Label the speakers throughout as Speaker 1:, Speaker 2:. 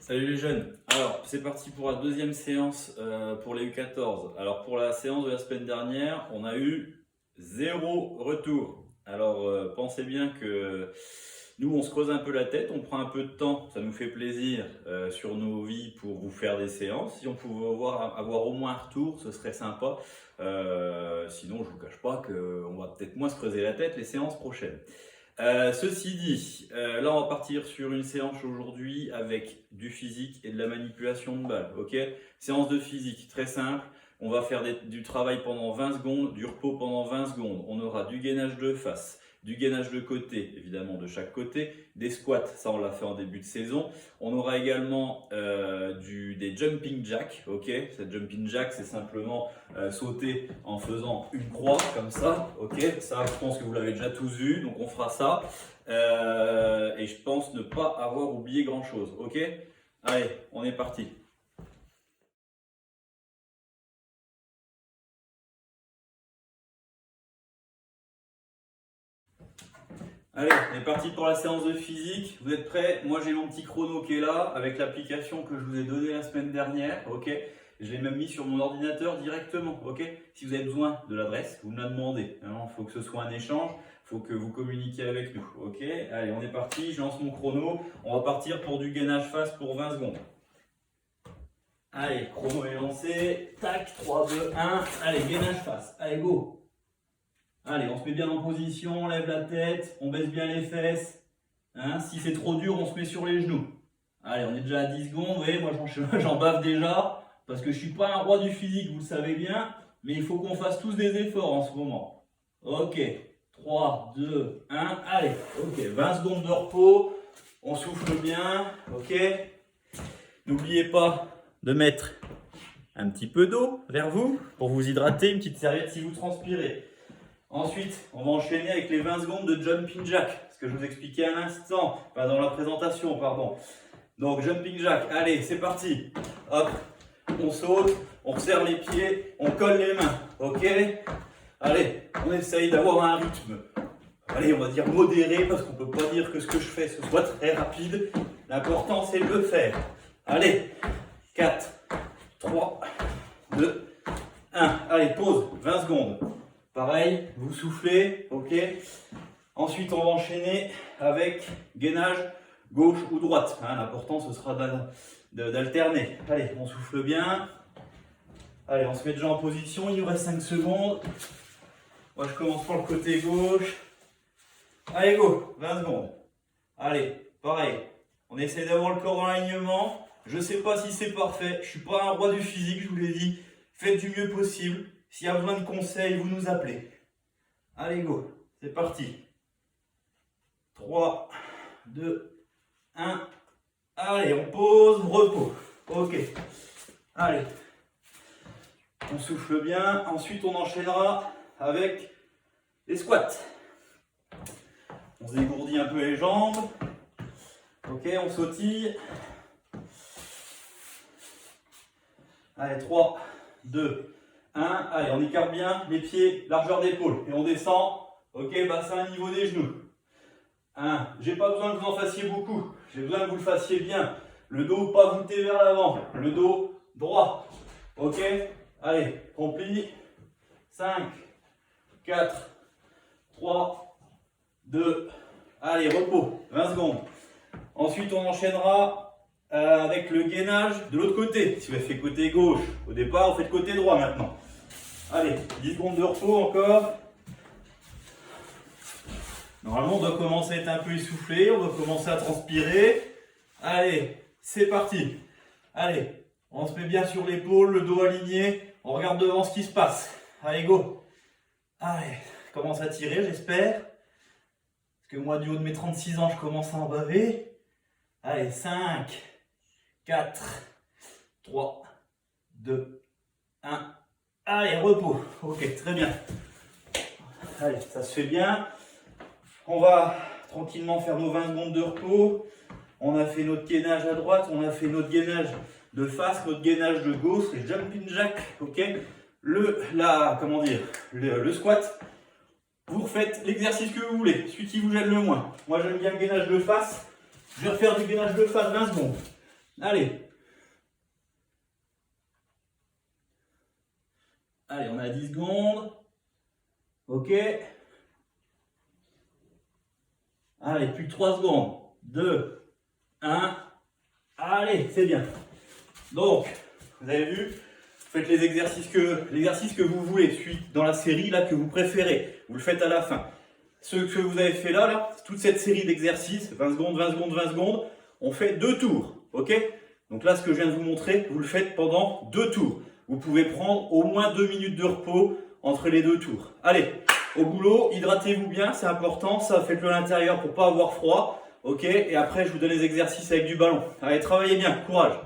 Speaker 1: Salut les jeunes. Alors, c'est parti pour la deuxième séance pour les U14. Alors, pour la séance de la semaine dernière, on a eu 0 retour. Alors, pensez bien que nous, on se creuse un peu la tête, on prend un peu de temps, ça nous fait plaisir sur nos vies pour vous faire des séances. Si on pouvait avoir au moins un retour, ce serait sympa. Sinon, je vous cache pas qu'on va peut-être moins se creuser la tête les séances prochaines. Ceci dit, là on va partir sur une séance aujourd'hui avec du physique et de la manipulation de balles, ok? Séance de physique, très simple. On va faire du travail pendant 20 secondes, du repos pendant 20 secondes. On aura du gainage de face, du gainage de côté, évidemment de chaque côté, des squats, ça on l'a fait en début de saison. On aura également des jumping jacks, ok? Cette jumping jack, c'est simplement sauter en faisant une croix comme ça, ok? Ça, je pense que vous l'avez déjà tous vu, donc on fera ça. Et je pense ne pas avoir oublié grand chose, ok? Allez, on est parti. Allez, on est parti pour la séance de physique. Vous êtes prêts? Moi, j'ai mon petit chrono qui est là avec l'application que je vous ai donnée la semaine dernière. Ok? Je l'ai même mis sur mon ordinateur directement. Ok? Si vous avez besoin de l'adresse, vous me la demandez. Il faut que ce soit un échange. Il faut que vous communiquiez avec nous. Ok? Allez, on est parti. Je lance mon chrono. On va partir pour du gainage face pour 20 secondes. Allez, chrono est lancé. Tac, 3, 2, 1. Allez, gainage face. Allez, go! Allez, on se met bien en position, on lève la tête, on baisse bien les fesses. Si c'est trop dur, on se met sur les genoux. Allez, on est déjà à 10 secondes. Vous voyez, moi j'en bave déjà, parce que je ne suis pas un roi du physique, vous le savez bien, mais il faut qu'on fasse tous des efforts en ce moment. Ok, 3, 2, 1, allez, ok, 20 secondes de repos, on souffle bien, ok. N'oubliez pas de mettre un petit peu d'eau vers vous, pour vous hydrater, une petite serviette si vous transpirez. Ensuite, on va enchaîner avec les 20 secondes de jumping jack, ce que je vous expliquais à l'instant, pas dans la présentation, pardon. Donc jumping jack, allez, c'est parti. Hop, on saute, on resserre les pieds, on colle les mains, ok? Allez, on essaye d'avoir un rythme, allez, on va dire modéré, parce qu'on ne peut pas dire que ce que je fais ce soit très rapide. L'important, c'est de le faire. Allez, 4, 3, 2, 1. Allez, pause, 20 secondes. Pareil, vous soufflez, ok. Ensuite, on va enchaîner avec gainage gauche ou droite. L'important, ce sera d'alterner. Allez, on souffle bien. Allez, on se met déjà en position. Il nous reste 5 secondes. Moi, je commence par le côté gauche. Allez, go, 20 secondes. Allez, pareil. On essaie d'avoir le corps dans l'alignement. Je ne sais pas si c'est parfait. Je ne suis pas un roi du physique, je vous l'ai dit. Faites du mieux possible. S'il y a besoin de conseils, vous nous appelez. Allez, go, c'est parti. 3, 2, 1. Allez, on pose, repos. Ok. Allez. On souffle bien. Ensuite, on enchaînera avec les squats. On se dégourdit un peu les jambes. Ok, on sautille. Allez, 3, 2, 1. Allez, on écarte bien les pieds, largeur d'épaule. Et on descend. Ok, bassin au niveau des genoux. J'ai pas besoin que vous en fassiez beaucoup. J'ai besoin que vous le fassiez bien. Le dos pas voûté vers l'avant. Le dos droit. Ok. Allez, on plie. 5, 4, 3, 2. Allez, repos. 20 secondes. Ensuite, on enchaînera avec le gainage de l'autre côté. Si vous avez fait côté gauche au départ, vous faites côté droit maintenant. Allez, 10 secondes de repos encore. Normalement, on doit commencer à être un peu essoufflé, on doit commencer à transpirer. Allez, c'est parti. Allez, on se met bien sur l'épaule, le dos aligné. On regarde devant ce qui se passe. Allez, go. Allez, commence à tirer, j'espère. Parce que moi, du haut de mes 36 ans, je commence à en baver. Allez, 5, 4, 3, 2, 1. Allez, repos. Ok, très bien. Allez, ça se fait bien. On va tranquillement faire nos 20 secondes de repos. On a fait notre gainage à droite, on a fait notre gainage de face, notre gainage de gauche, les jumping jacks, ok. Le squat. Vous refaites l'exercice que vous voulez, celui qui vous gêne le moins. Moi j'aime bien le gainage de face. Je vais refaire du gainage de face 20 secondes. Allez. Allez, on a 10 secondes. Ok. Allez, plus que 3 secondes. 2, 1. Allez, c'est bien. Donc, vous avez vu, vous faites l'exercice que vous voulez, celui dans la série là que vous préférez. Vous le faites à la fin. Ce que vous avez fait là, toute cette série d'exercices, 20 secondes, 20 secondes, 20 secondes, on fait 2 tours. Ok? Donc là, ce que je viens de vous montrer, vous le faites pendant 2 tours. Vous pouvez prendre au moins 2 minutes de repos entre les 2 tours. Allez, au boulot, hydratez-vous bien, c'est important. Ça, faites-le à l'intérieur pour ne pas avoir froid. Ok? Et après, je vous donne les exercices avec du ballon. Allez, travaillez bien, courage.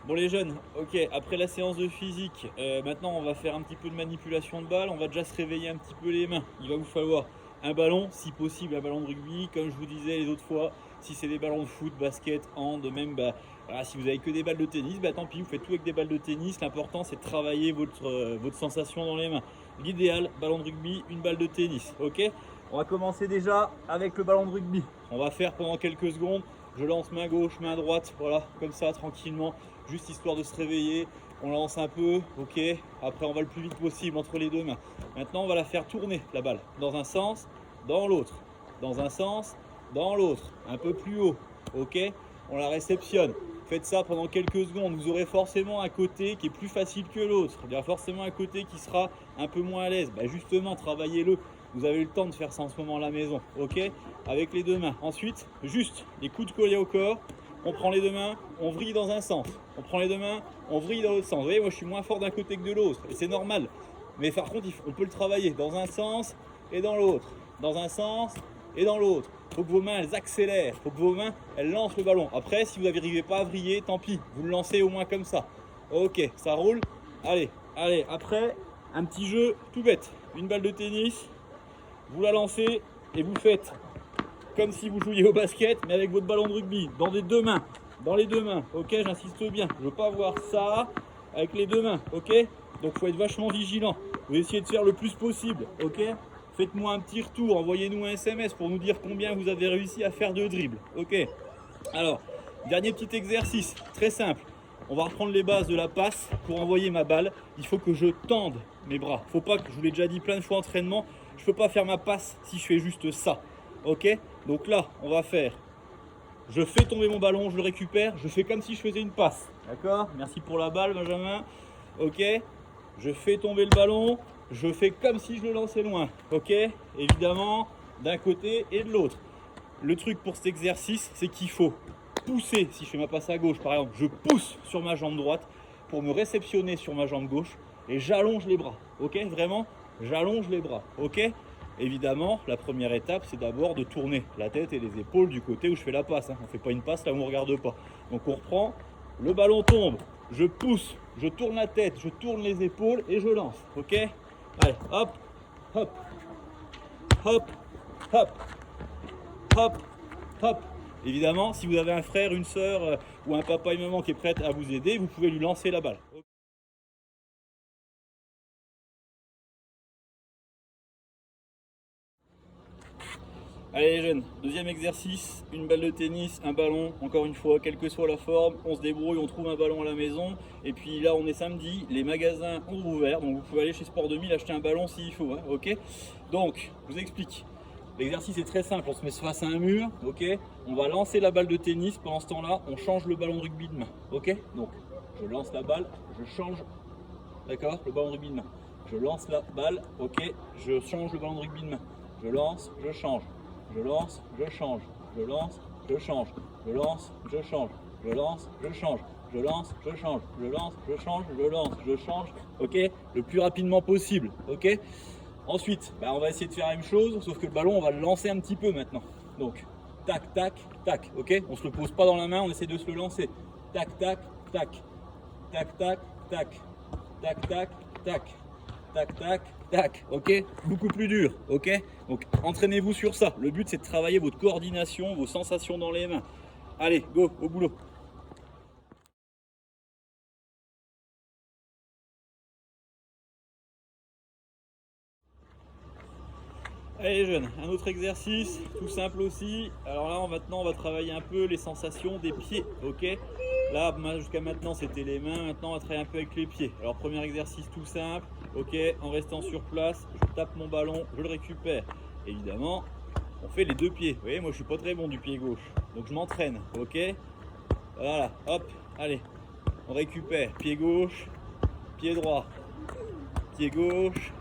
Speaker 1: Bon les jeunes, ok, après la séance de physique, maintenant on va faire un petit peu de manipulation de balle, on va déjà se réveiller un petit peu les mains. Il va vous falloir un ballon, si possible un ballon de rugby, comme je vous disais les autres fois, si c'est des ballons de foot, basket, hand, même voilà, si vous avez que des balles de tennis, tant pis, vous faites tout avec des balles de tennis, l'important c'est de travailler votre sensation dans les mains. L'idéal, ballon de rugby, une balle de tennis, ok? On va commencer déjà avec le ballon de rugby. On va faire pendant quelques secondes, je lance main gauche, main droite, voilà, comme ça, tranquillement. Juste histoire de se réveiller, on lance un peu, ok, après on va le plus vite possible entre les deux mains. Maintenant on va la faire tourner la balle, dans un sens, dans l'autre, dans un sens, dans l'autre, un peu plus haut, ok, on la réceptionne. Faites ça pendant quelques secondes, vous aurez forcément un côté qui est plus facile que l'autre, il y a forcément un côté qui sera un peu moins à l'aise, justement travaillez-le, vous avez le temps de faire ça en ce moment à la maison, ok, avec les deux mains. Ensuite, juste les coudes collés au corps, on prend les deux mains, on vrille dans un sens. On prend les deux mains, on vrille dans l'autre sens. Vous voyez, moi je suis moins fort d'un côté que de l'autre. Et c'est normal. Mais par contre, on peut le travailler dans un sens et dans l'autre. Dans un sens et dans l'autre. Il faut que vos mains, elles accélèrent. Il faut que vos mains, elles lancent le ballon. Après, si vous n'arrivez pas à vriller, tant pis. Vous le lancez au moins comme ça. Ok, ça roule. Allez, allez. Après, un petit jeu tout bête. Une balle de tennis. Vous la lancez et vous faites comme si vous jouiez au basket, mais avec votre ballon de rugby, dans les deux mains, ok, j'insiste bien, je veux pas voir ça avec les deux mains, ok, donc faut être vachement vigilant, vous essayez de faire le plus possible, ok, faites-moi un petit retour, envoyez-nous un SMS pour nous dire combien vous avez réussi à faire de dribble, ok, alors, dernier petit exercice, très simple, on va reprendre les bases de la passe. Pour envoyer ma balle, il faut que je tende mes bras. Faut pas que, je vous l'ai déjà dit plein de fois en entraînement, je peux pas faire ma passe si je fais juste ça. Ok? Donc là, on va faire, je fais tomber mon ballon, je le récupère, je fais comme si je faisais une passe. D'accord? Merci pour la balle, Benjamin. Ok? Je fais tomber le ballon, je fais comme si je le lançais loin. Ok? Évidemment, d'un côté et de l'autre. Le truc pour cet exercice, c'est qu'il faut pousser. Si je fais ma passe à gauche, par exemple, je pousse sur ma jambe droite pour me réceptionner sur ma jambe gauche et j'allonge les bras. Ok? Vraiment, j'allonge les bras. Ok? Évidemment, la première étape, c'est d'abord de tourner la tête et les épaules du côté où je fais la passe. On ne fait pas une passe là où on ne regarde pas. Donc on reprend, le ballon tombe, je pousse, je tourne la tête, je tourne les épaules et je lance. Ok? Allez, hop, hop, hop, hop, hop, hop. Évidemment, si vous avez un frère, une soeur ou un papa et une maman qui est prêt à vous aider, vous pouvez lui lancer la balle. Allez les jeunes, deuxième exercice, une balle de tennis, un ballon, encore une fois, quelle que soit la forme, on se débrouille, on trouve un ballon à la maison. Et puis là on est samedi, les magasins ont ouvert, donc vous pouvez aller chez Sport 2000 acheter un ballon s'il faut, ok. Donc, je vous explique. L'exercice est très simple, on se met face à un mur, ok. On va lancer la balle de tennis, pendant ce temps-là, on change le ballon de rugby de main, ok. Donc, je lance la balle, je change, d'accord, le ballon de rugby de main. Je lance la balle, ok, je change le ballon de rugby de main. Je lance, je change. Je lance, je change. Je lance, je change. Je lance, je change. Je lance, je change. Je lance, je change. Je lance, je change. Je lance, je change. Ok, le plus rapidement possible. Ok. Ensuite, on va essayer de faire la même chose, sauf que le ballon, on va le lancer un petit peu maintenant. Donc, tac, tac, tac. Ok. On se le pose pas dans la main, on essaie de se le lancer. Tac, tac, tac. Tac, tac, tac. Tac, tac, tac. Tac, tac, tac, ok. Beaucoup plus dur, ok. Donc entraînez-vous sur ça. Le but c'est de travailler votre coordination, vos sensations dans les mains. Allez, go, au boulot. Allez les jeunes, un autre exercice, tout simple aussi. Alors là maintenant on va travailler un peu les sensations des pieds, ok? Là jusqu'à maintenant c'était les mains, maintenant on va travailler un peu avec les pieds. Alors premier exercice tout simple, ok? En restant sur place, je tape mon ballon, je le récupère. Évidemment, on fait les deux pieds. Vous voyez, moi je suis pas très bon du pied gauche, donc je m'entraîne, ok? Voilà, hop, allez, on récupère, pied gauche, pied droit, pied gauche,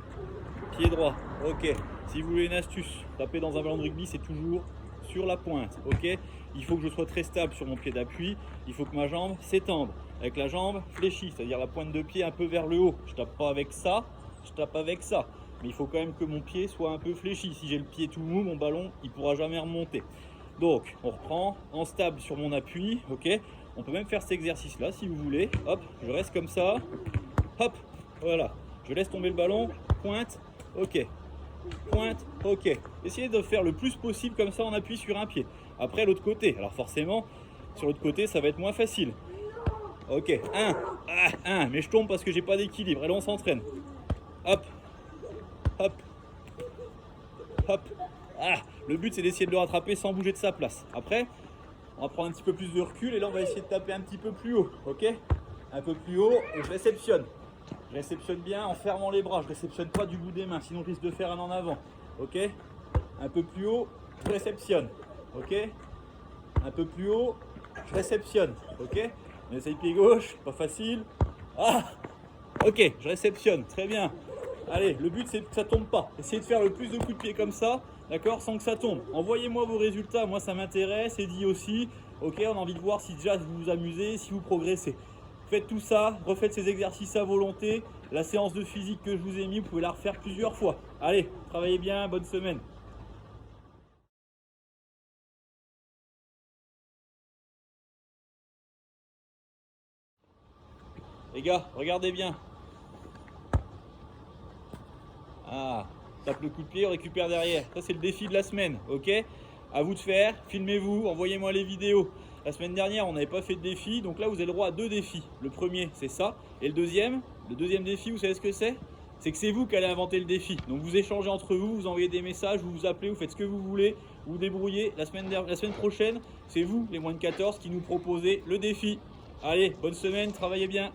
Speaker 1: pied droit, ok. Si vous voulez une astuce, taper dans un ballon de rugby, c'est toujours sur la pointe, ok. Il faut que je sois très stable sur mon pied d'appui, il faut que ma jambe s'étende, avec la jambe fléchie, c'est-à-dire la pointe de pied un peu vers le haut. Je tape pas avec ça, je tape avec ça, mais il faut quand même que mon pied soit un peu fléchi. Si j'ai le pied tout mou, mon ballon, il pourra jamais remonter. Donc, on reprend en stable sur mon appui, ok. On peut même faire cet exercice-là si vous voulez. Hop, je reste comme ça, hop, voilà. Je laisse tomber le ballon, pointe, ok. Pointe, ok. Essayez de faire le plus possible comme ça, on appuie sur un pied. Après l'autre côté, alors forcément, sur l'autre côté, ça va être moins facile. Ok, un, mais je tombe parce que j'ai pas d'équilibre. Et là, on s'entraîne. Hop, hop, hop. Ah, le but, c'est d'essayer de le rattraper sans bouger de sa place. Après, on va prendre un petit peu plus de recul et là, on va essayer de taper un petit peu plus haut. Ok, un peu plus haut et je réceptionne. Je réceptionne bien en fermant les bras, je réceptionne pas du bout des mains, sinon je risque de faire un en avant. Ok, un peu plus haut, je réceptionne. Ok, un peu plus haut, je réceptionne. Ok, on essaye pied gauche, pas facile. Ah, ok, je réceptionne, très bien. Allez, le but c'est que ça tombe pas. Essayez de faire le plus de coups de pied comme ça, d'accord, sans que ça tombe. Envoyez-moi vos résultats, moi ça m'intéresse, Eddy aussi. Ok, on a envie de voir si déjà vous vous amusez, si vous progressez. Faites tout ça, refaites ces exercices à volonté. La séance de physique que je vous ai mis, vous pouvez la refaire plusieurs fois. Allez, travaillez bien, bonne semaine. Les gars, regardez bien. Ah, tape le coup de pied, on récupère derrière. Ça c'est le défi de la semaine, ok? À vous de faire, filmez-vous, envoyez-moi les vidéos. La semaine dernière, on n'avait pas fait de défi, donc là vous avez le droit à deux défis. Le premier, c'est ça. Et le deuxième défi, vous savez ce que c'est? C'est que c'est vous qui allez inventer le défi. Donc vous échangez entre vous, vous envoyez des messages, vous vous appelez, vous faites ce que vous voulez, vous vous débrouillez. La semaine prochaine, c'est vous, les moins de 14, qui nous proposez le défi. Allez, bonne semaine, travaillez bien.